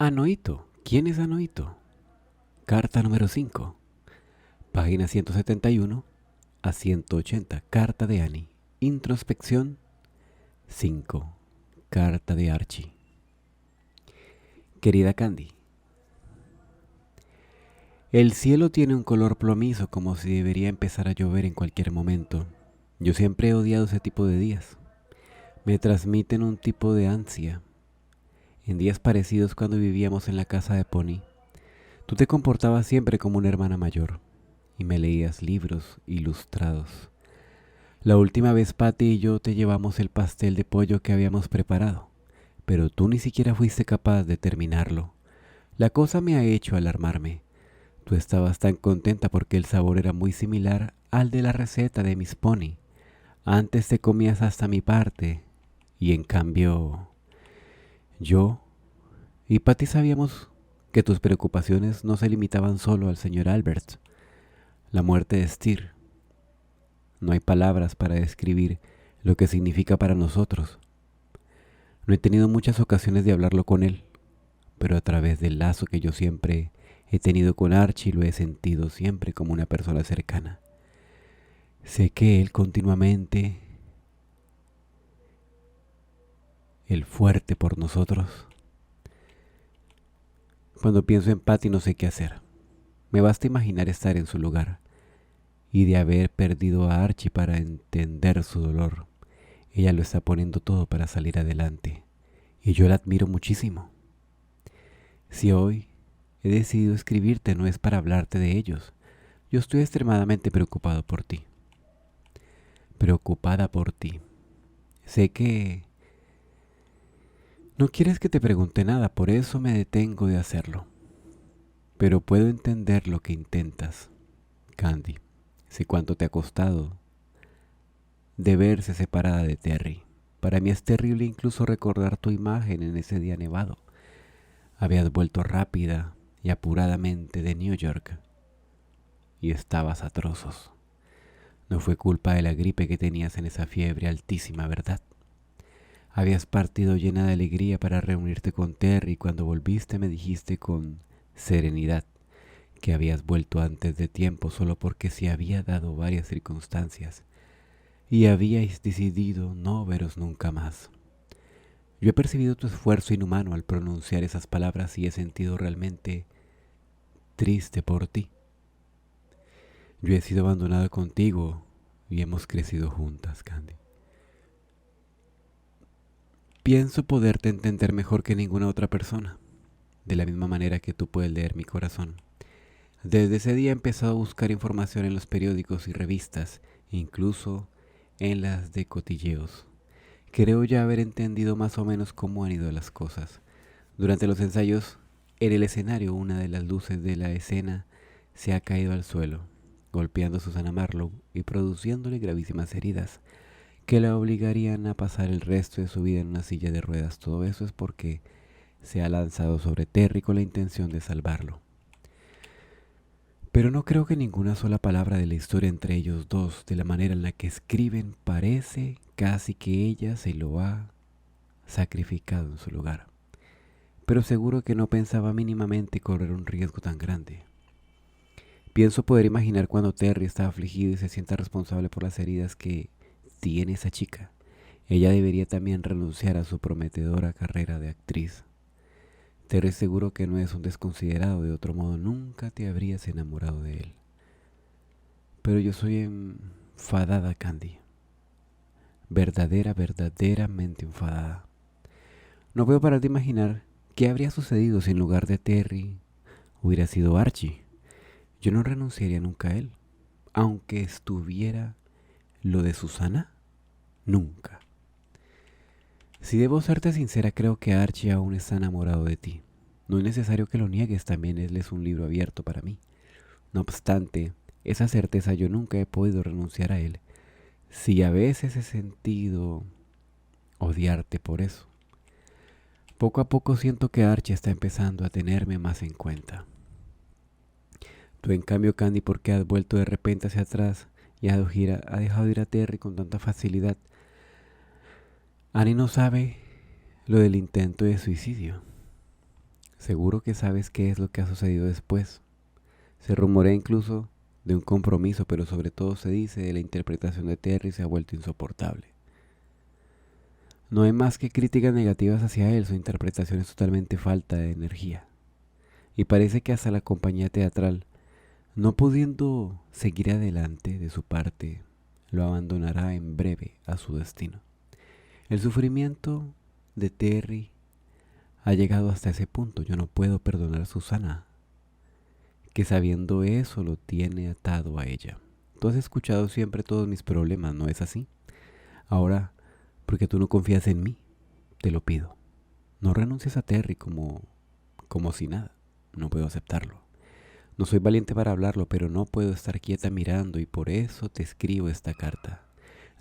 Anoito. ¿Quién es Anoito? Carta número 5. Página 171 a 180. Carta de Annie. Introspección 5. Carta de Archie. Querida Candy, el cielo tiene un color plomizo como si debería empezar a llover en cualquier momento. Yo siempre he odiado ese tipo de días. Me transmiten un tipo de ansia. En días parecidos cuando vivíamos en la casa de Pony, tú te comportabas siempre como una hermana mayor y me leías libros ilustrados. La última vez Patty y yo te llevamos el pastel de pollo que habíamos preparado, pero tú ni siquiera fuiste capaz de terminarlo. La cosa me ha hecho alarmarme. Tú estabas tan contenta porque el sabor era muy similar al de la receta de Miss Pony. Antes te comías hasta mi parte y en cambio yo y Patty sabíamos que tus preocupaciones no se limitaban solo al señor Albert. La muerte de Steer. No hay palabras para describir lo que significa para nosotros. No he tenido muchas ocasiones de hablarlo con él, pero a través del lazo que yo siempre he tenido con Archie lo he sentido siempre como una persona cercana. Sé que él continuamente, el fuerte por nosotros. Cuando pienso en Patty no sé qué hacer. Me basta imaginar estar en su lugar y de haber perdido a Archie para entender su dolor. Ella lo está poniendo todo para salir adelante y yo la admiro muchísimo. Si hoy he decidido escribirte no es para hablarte de ellos. Yo estoy extremadamente preocupado por ti. Preocupada por ti. Sé que no quieres que te pregunte nada, por eso me detengo de hacerlo. Pero puedo entender lo que intentas, Candy. Sé cuánto te ha costado de verse separada de Terry. Para mí es terrible incluso recordar tu imagen en ese día nevado. Habías vuelto rápida y apuradamente de New York y estabas a trozos. No fue culpa de la gripe que tenías en esa fiebre altísima, ¿verdad? Habías partido llena de alegría para reunirte con Terry y cuando volviste me dijiste con serenidad que habías vuelto antes de tiempo solo porque se había dado varias circunstancias y habíais decidido no veros nunca más. Yo he percibido tu esfuerzo inhumano al pronunciar esas palabras y he sentido realmente triste por ti. Yo he sido abandonado contigo y hemos crecido juntas, Candy. Pienso poderte entender mejor que ninguna otra persona, de la misma manera que tú puedes leer mi corazón. Desde ese día he empezado a buscar información en los periódicos y revistas, incluso en las de cotilleos. Creo ya haber entendido más o menos cómo han ido las cosas. Durante los ensayos, en el escenario, una de las luces de la escena se ha caído al suelo, golpeando a Susana Marlowe y produciéndole gravísimas heridas que la obligarían a pasar el resto de su vida en una silla de ruedas. Todo eso es porque se ha lanzado sobre Terry con la intención de salvarlo. Pero no creo que ninguna sola palabra de la historia entre ellos dos, de la manera en la que escriben, parece casi que ella se lo ha sacrificado en su lugar. Pero seguro que no pensaba mínimamente correr un riesgo tan grande. Pienso poder imaginar cuando Terry está afligido y se sienta responsable por las heridas que tiene esa chica. Ella debería también renunciar a su prometedora carrera de actriz. Terry seguro que no es un desconsiderado, de otro modo nunca te habrías enamorado de él. Pero yo soy enfadada, Candy. Verdaderamente enfadada. No puedo parar de imaginar qué habría sucedido si en lugar de Terry hubiera sido Archie. Yo no renunciaría nunca a él, aunque estuviera lo de Susana, nunca. Si debo serte sincera, creo que Archie aún está enamorado de ti. No es necesario que lo niegues, también él es un libro abierto para mí. No obstante, esa certeza yo nunca he podido renunciar a él. Si a veces he sentido odiarte por eso. Poco a poco siento que Archie está empezando a tenerme más en cuenta. Tú en cambio, Candy, ¿por qué has vuelto de repente hacia atrás y has dejado ir a Terry con tanta facilidad? Annie no sabe lo del intento de suicidio. Seguro que sabes qué es lo que ha sucedido después. Se rumorea incluso de un compromiso, pero sobre todo se dice de la interpretación de Terry se ha vuelto insoportable. No hay más que críticas negativas hacia él, su interpretación es totalmente falta de energía. Y parece que hasta la compañía teatral, no pudiendo seguir adelante de su parte, lo abandonará en breve a su destino. El sufrimiento de Terry ha llegado hasta ese punto. Yo no puedo perdonar a Susana, que sabiendo eso lo tiene atado a ella. Tú has escuchado siempre todos mis problemas, ¿no es así? Ahora, porque tú no confías en mí, te lo pido. No renuncies a Terry como si nada. No puedo aceptarlo. No soy valiente para hablarlo, pero no puedo estar quieta mirando y por eso te escribo esta carta.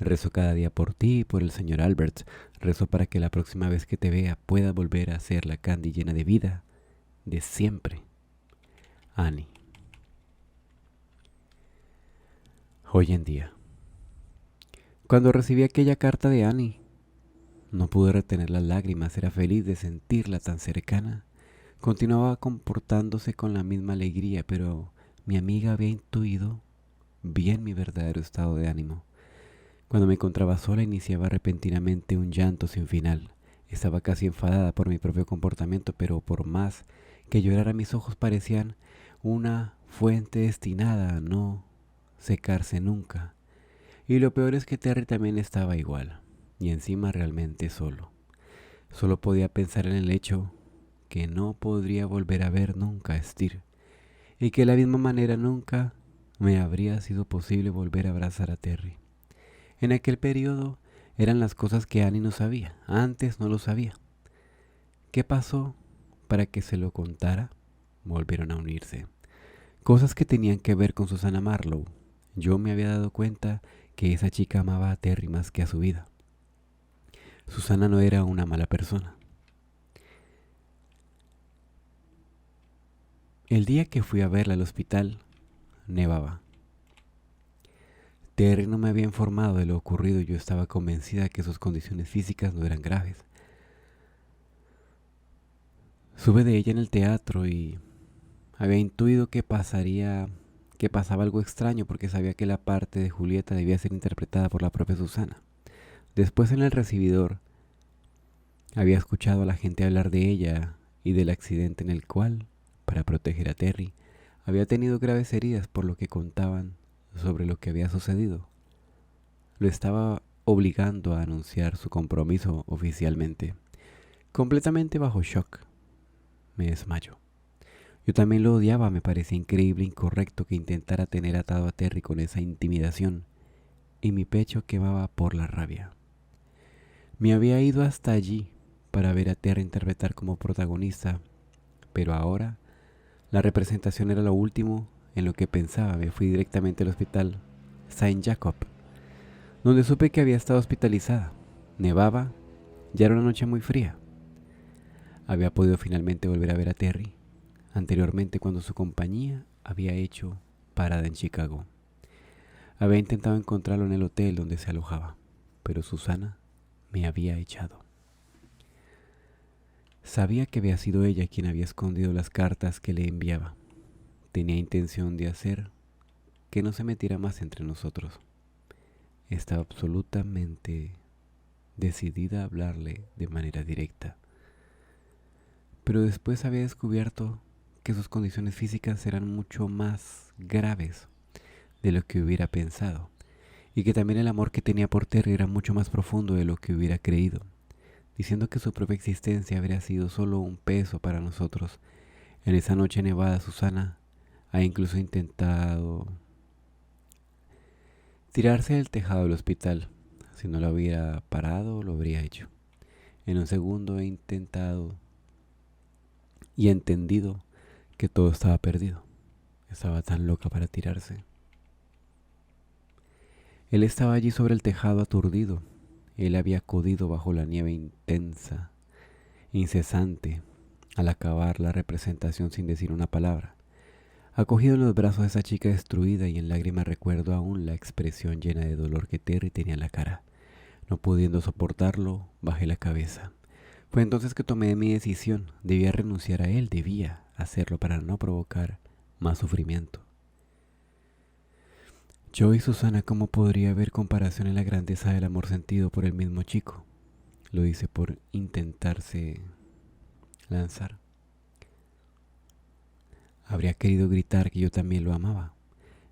Rezo cada día por ti y por el señor Albert. Rezo para que la próxima vez que te vea pueda volver a ser la Candy llena de vida, de siempre. Annie. Hoy en día. Cuando recibí aquella carta de Annie, no pude retener las lágrimas. Era feliz de sentirla tan cercana. Continuaba comportándose con la misma alegría, pero mi amiga había intuido bien mi verdadero estado de ánimo. Cuando me encontraba sola iniciaba repentinamente un llanto sin final. Estaba casi enfadada por mi propio comportamiento, pero por más que llorara mis ojos parecían una fuente destinada a no secarse nunca. Y lo peor es que Terry también estaba igual, y encima realmente solo. Solo podía pensar en el hecho que no podría volver a ver nunca a Steer, y que de la misma manera nunca me habría sido posible volver a abrazar a Terry. En aquel periodo eran las cosas que Annie no sabía, antes no lo sabía. ¿Qué pasó para que se lo contara? Volvieron a unirse. Cosas que tenían que ver con Susana Marlowe. Yo me había dado cuenta que esa chica amaba a Terry más que a su vida. Susana no era una mala persona. El día que fui a verla al hospital, nevaba. Terry no me había informado de lo ocurrido y yo estaba convencida de que sus condiciones físicas no eran graves. Supe de ella en el teatro y había intuido que pasaba algo extraño porque sabía que la parte de Julieta debía ser interpretada por la propia Susana. Después en el recibidor había escuchado a la gente hablar de ella y del accidente en el cual, para proteger a Terry, había tenido graves heridas por lo que contaban sobre lo que había sucedido. Lo estaba obligando a anunciar su compromiso oficialmente. Completamente bajo shock, me desmayó. Yo también lo odiaba, me parecía increíble e incorrecto que intentara tener atado a Terry con esa intimidación, y mi pecho quemaba por la rabia. Me había ido hasta allí para ver a Terry interpretar como protagonista, pero ahora la representación era lo último en lo que pensaba. Me fui directamente al hospital Saint Jacob, donde supe que había estado hospitalizada. Nevaba, ya era una noche muy fría. Había podido finalmente volver a ver a Terry, anteriormente cuando su compañía había hecho parada en Chicago. Había intentado encontrarlo en el hotel donde se alojaba, pero Susana me había echado. Sabía que había sido ella quien había escondido las cartas que le enviaba. Tenía intención de hacer que no se metiera más entre nosotros. Estaba absolutamente decidida a hablarle de manera directa. Pero después había descubierto que sus condiciones físicas eran mucho más graves de lo que hubiera pensado, y que también el amor que tenía por Terry era mucho más profundo de lo que hubiera creído, diciendo que su propia existencia habría sido solo un peso para nosotros. En esa noche nevada, Susana ha incluso intentado tirarse del tejado del hospital. Si no lo hubiera parado, lo habría hecho. En un segundo he intentado y he entendido que todo estaba perdido. Estaba tan loca para tirarse. Él estaba allí sobre el tejado aturdido. Él había acudido bajo la nieve intensa, incesante, al acabar la representación sin decir una palabra. Acogido en los brazos de esa chica destruida y en lágrimas recuerdo aún la expresión llena de dolor que Terry tenía en la cara. No pudiendo soportarlo, bajé la cabeza. Fue entonces que tomé mi decisión. Debía renunciar a él, debía hacerlo para no provocar más sufrimiento. Yo y Susana, ¿cómo podría haber comparación en la grandeza del amor sentido por el mismo chico? Lo hice por intentarse lanzar. Habría querido gritar que yo también lo amaba,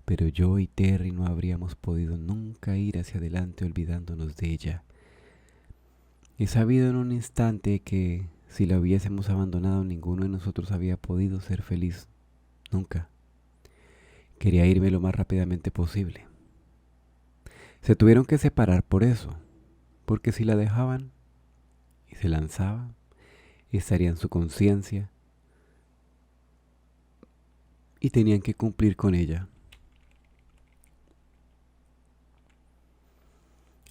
pero yo y Terry no habríamos podido nunca ir hacia adelante olvidándonos de ella. He sabido en un instante que si la hubiésemos abandonado, ninguno de nosotros había podido ser feliz. Nunca. Quería irme lo más rápidamente posible. Se tuvieron que separar por eso, porque si la dejaban y se lanzaba, estaría en su conciencia y tenían que cumplir con ella.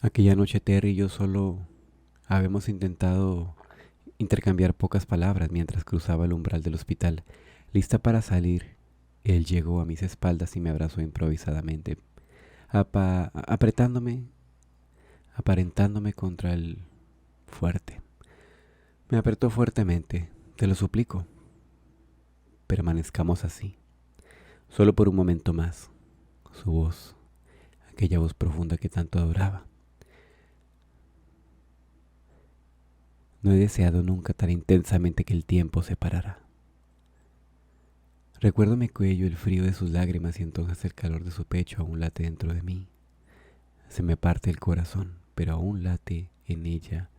Aquella noche Terry y yo solo habíamos intentado intercambiar pocas palabras mientras cruzaba el umbral del hospital. Lista para salir, él llegó a mis espaldas y me abrazó improvisadamente, apretándome, aparentándome contra el fuerte. Me apretó fuertemente. Te lo suplico. Permanezcamos así. Solo por un momento más. Su voz, aquella voz profunda que tanto adoraba. No he deseado nunca tan intensamente que el tiempo se parara. Recuerdo mi cuello, el frío de sus lágrimas y entonces el calor de su pecho aún late dentro de mí. Se me parte el corazón, pero aún late en ella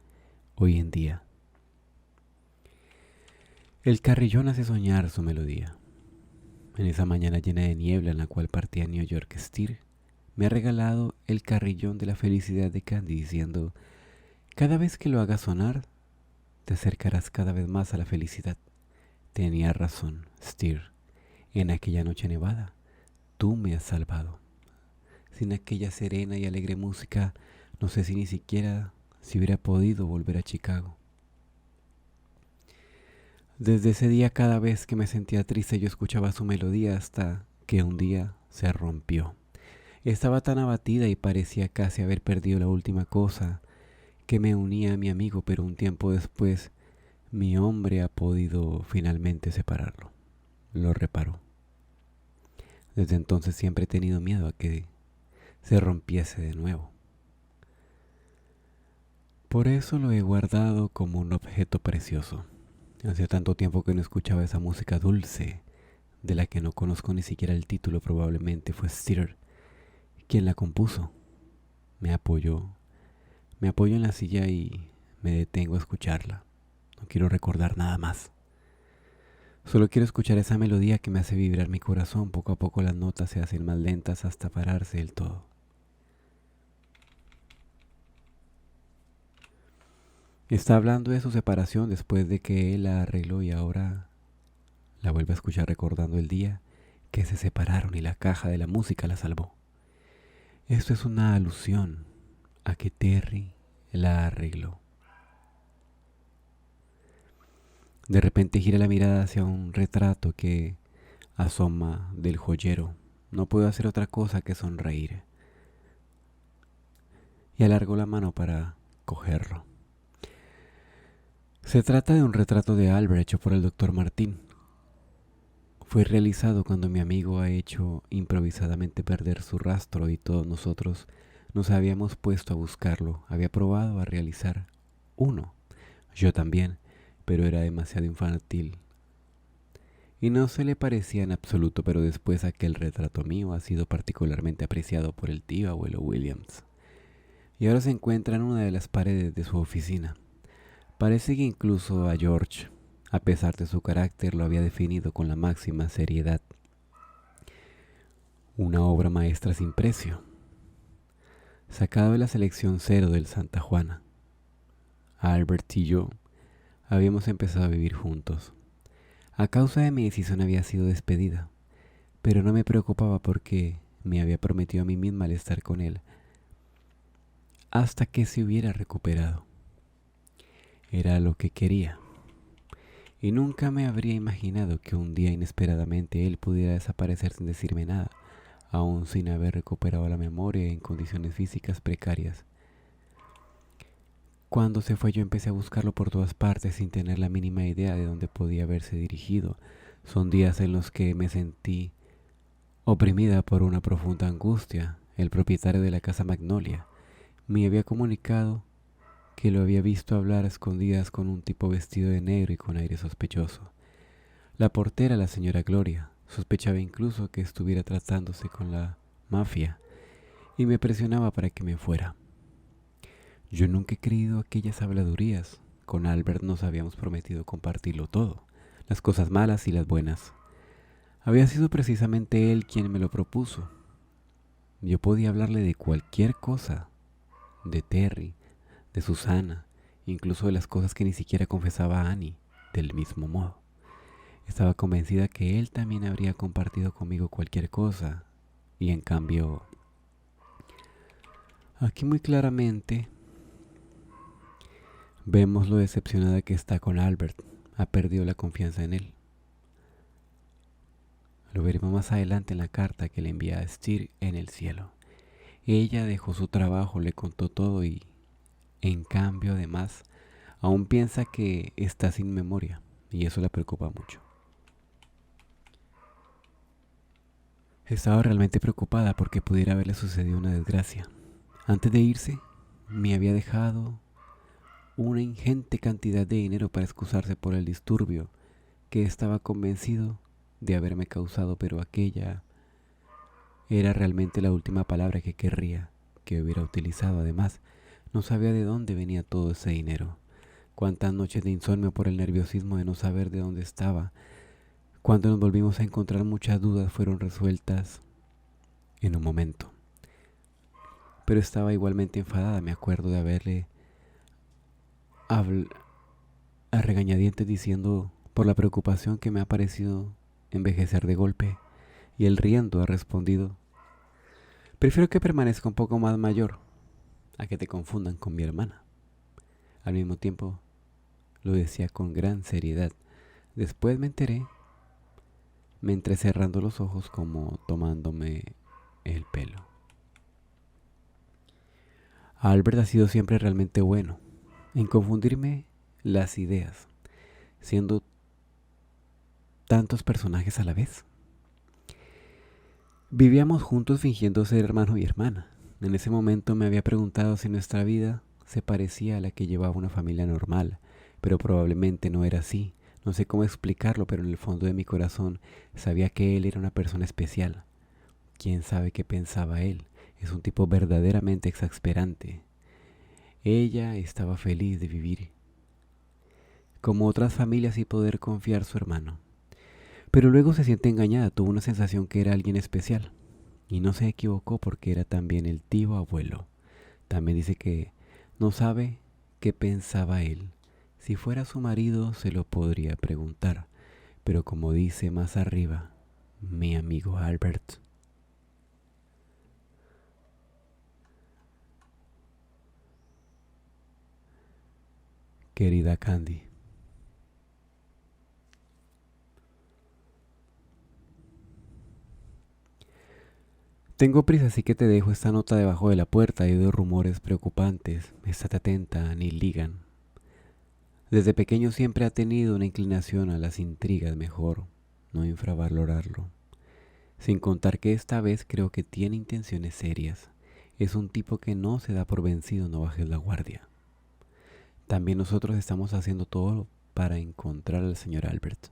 hoy en día. El carrillón hace soñar su melodía. En esa mañana llena de niebla en la cual partía a New York, Steer me ha regalado el carrillón de la felicidad de Candy diciendo: cada vez que lo hagas sonar, te acercarás cada vez más a la felicidad. Tenía razón, Steer. En aquella noche nevada, tú me has salvado. Sin aquella serena y alegre música, no sé si ni siquiera si hubiera podido volver a Chicago. Desde ese día, cada vez que me sentía triste, yo escuchaba su melodía hasta que un día se rompió. Estaba tan abatida y parecía casi haber perdido la última cosa que me unía a mi amigo, pero un tiempo después mi hombre ha podido finalmente separarlo. Lo reparó. Desde entonces siempre he tenido miedo a que se rompiese de nuevo. Por eso lo he guardado como un objeto precioso. Hace tanto tiempo que no escuchaba esa música dulce, de la que no conozco ni siquiera el título. Probablemente fue Steer quien la compuso. Me apoyo en la silla y me detengo a escucharla. No quiero recordar nada más. Solo quiero escuchar esa melodía que me hace vibrar mi corazón. Poco a poco las notas se hacen más lentas hasta pararse del todo. Está hablando de su separación después de que él la arregló y ahora la vuelve a escuchar recordando el día que se separaron y la caja de la música la salvó. Esto es una alusión a que Terry la arregló. De repente gira la mirada hacia un retrato que asoma del joyero. No puedo hacer otra cosa que sonreír. Y alargó la mano para cogerlo. Se trata de un retrato de Albert hecho por el Dr. Martín. Fue realizado cuando mi amigo ha hecho improvisadamente perder su rastro y todos nosotros nos habíamos puesto a buscarlo. Había probado a realizar uno. Yo también, pero era demasiado infantil. Y no se le parecía en absoluto, pero después aquel retrato mío ha sido particularmente apreciado por el tío abuelo Williams. Y ahora se encuentra en una de las paredes de su oficina. Parece que incluso a George, a pesar de su carácter, lo había definido con la máxima seriedad. Una obra maestra sin precio, sacado de la selección cero del Santa Juana. Albert y yo habíamos empezado a vivir juntos. A causa de mi decisión había sido despedida, pero no me preocupaba porque me había prometido a mí misma el estar con él hasta que se hubiera recuperado. Era lo que quería. Y nunca me habría imaginado que un día inesperadamente él pudiera desaparecer sin decirme nada, aún sin haber recuperado la memoria en condiciones físicas precarias. Cuando se fue yo empecé a buscarlo por todas partes sin tener la mínima idea de dónde podía haberse dirigido. Son días en los que me sentí oprimida por una profunda angustia. El propietario de la casa Magnolia me había comunicado que lo había visto hablar a escondidas con un tipo vestido de negro y con aire sospechoso. La portera, la señora Gloria, sospechaba incluso que estuviera tratándose con la mafia y me presionaba para que me fuera. Yo nunca he creído aquellas habladurías. Con Albert nos habíamos prometido compartirlo todo, las cosas malas y las buenas. Había sido precisamente él quien me lo propuso. Yo podía hablarle de cualquier cosa, de Terry, de Susana, incluso de las cosas que ni siquiera confesaba a Annie, del mismo modo. Estaba convencida que él también habría compartido conmigo cualquier cosa, y en cambio, aquí muy claramente vemos lo decepcionada que está con Albert. Ha perdido la confianza en él. Lo veremos más adelante en la carta que le envía a Steer en el cielo. Ella dejó su trabajo, le contó todo y, en cambio, además, aún piensa que está sin memoria y eso la preocupa mucho. Estaba realmente preocupada porque pudiera haberle sucedido una desgracia. Antes de irse, me había dejado una ingente cantidad de dinero para excusarse por el disturbio que estaba convencido de haberme causado, pero aquella era realmente la última palabra que querría que hubiera utilizado. Además, no sabía de dónde venía todo ese dinero. Cuántas noches de insomnio por el nerviosismo de no saber de dónde estaba. Cuando nos volvimos a encontrar, muchas dudas fueron resueltas en un momento. Pero estaba igualmente enfadada. Me acuerdo de haberle a regañadientes diciendo por la preocupación que me ha parecido envejecer de golpe, y él riendo ha respondido: prefiero que permanezca un poco más mayor a que te confundan con mi hermana. Al mismo tiempo lo decía con gran seriedad. Después me enteré, me entré cerrando los ojos como tomándome el pelo. Albert ha sido siempre realmente bueno en confundirme las ideas, siendo tantos personajes a la vez. Vivíamos juntos fingiendo ser hermano y hermana. En ese momento me había preguntado si nuestra vida se parecía a la que llevaba una familia normal, pero probablemente no era así. No sé cómo explicarlo, pero en el fondo de mi corazón sabía que él era una persona especial. ¿Quién sabe qué pensaba él? Es un tipo verdaderamente exasperante. Ella estaba feliz de vivir como otras familias y poder confiar a su hermano. Pero luego se siente engañada, tuvo una sensación que era alguien especial. Y no se equivocó porque era también el tío abuelo. También dice que no sabe qué pensaba él. Si fuera su marido se lo podría preguntar. Pero como dice más arriba, mi amigo Albert. Querida Candy, tengo prisa, así que te dejo esta nota debajo de la puerta. He oído rumores preocupantes. Estate atenta, ni Ligan. Desde pequeño siempre ha tenido una inclinación a las intrigas, mejor no infravalorarlo. Sin contar que esta vez creo que tiene intenciones serias. Es un tipo que no se da por vencido, no bajes la guardia. También nosotros estamos haciendo todo para encontrar al señor Albert.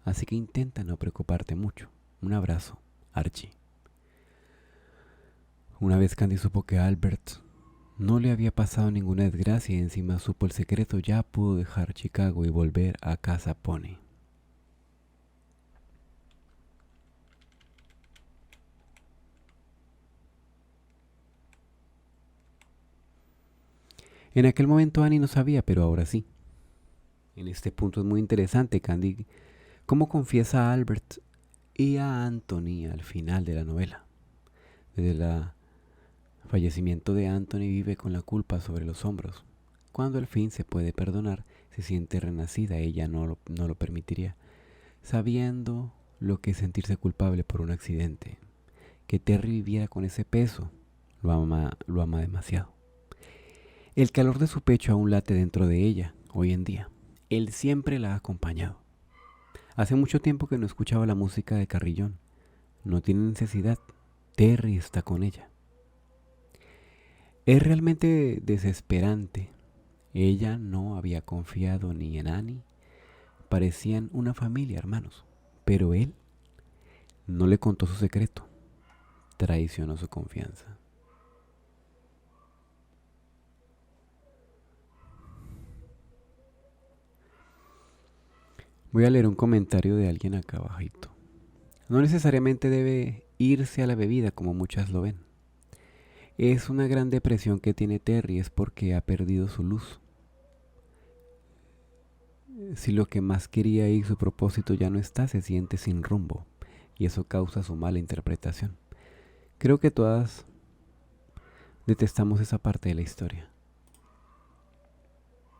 Así que intenta no preocuparte mucho. Un abrazo, Archie. Una vez Candy supo que Albert no le había pasado ninguna desgracia y encima supo el secreto, ya pudo dejar Chicago y volver a Casa Pony. En aquel momento Annie no sabía, pero ahora sí. En este punto es muy interesante, Candy, cómo confiesa a Albert y a Anthony al final de la novela. Desde el fallecimiento de Anthony vive con la culpa sobre los hombros. Cuando al fin se puede perdonar, se siente renacida. Ella no lo permitiría, sabiendo lo que es sentirse culpable por un accidente. Que Terry viviera con ese peso, lo ama demasiado. El calor de su pecho aún late dentro de ella, hoy en día. Él siempre la ha acompañado. Hace mucho tiempo que no escuchaba la música de Carrillón. No tiene necesidad. Terry está con ella. Es realmente desesperante. Ella no había confiado ni en Annie. Parecían una familia, hermanos. Pero él no le contó su secreto. Traicionó su confianza. Voy a leer un comentario de alguien acá abajito. No necesariamente debe irse a la bebida como muchas lo ven. Es una gran depresión que tiene Terry, es porque ha perdido su luz. Si lo que más quería y su propósito ya no está, se siente sin rumbo, y eso causa su mala interpretación. Creo que todas detestamos esa parte de la historia.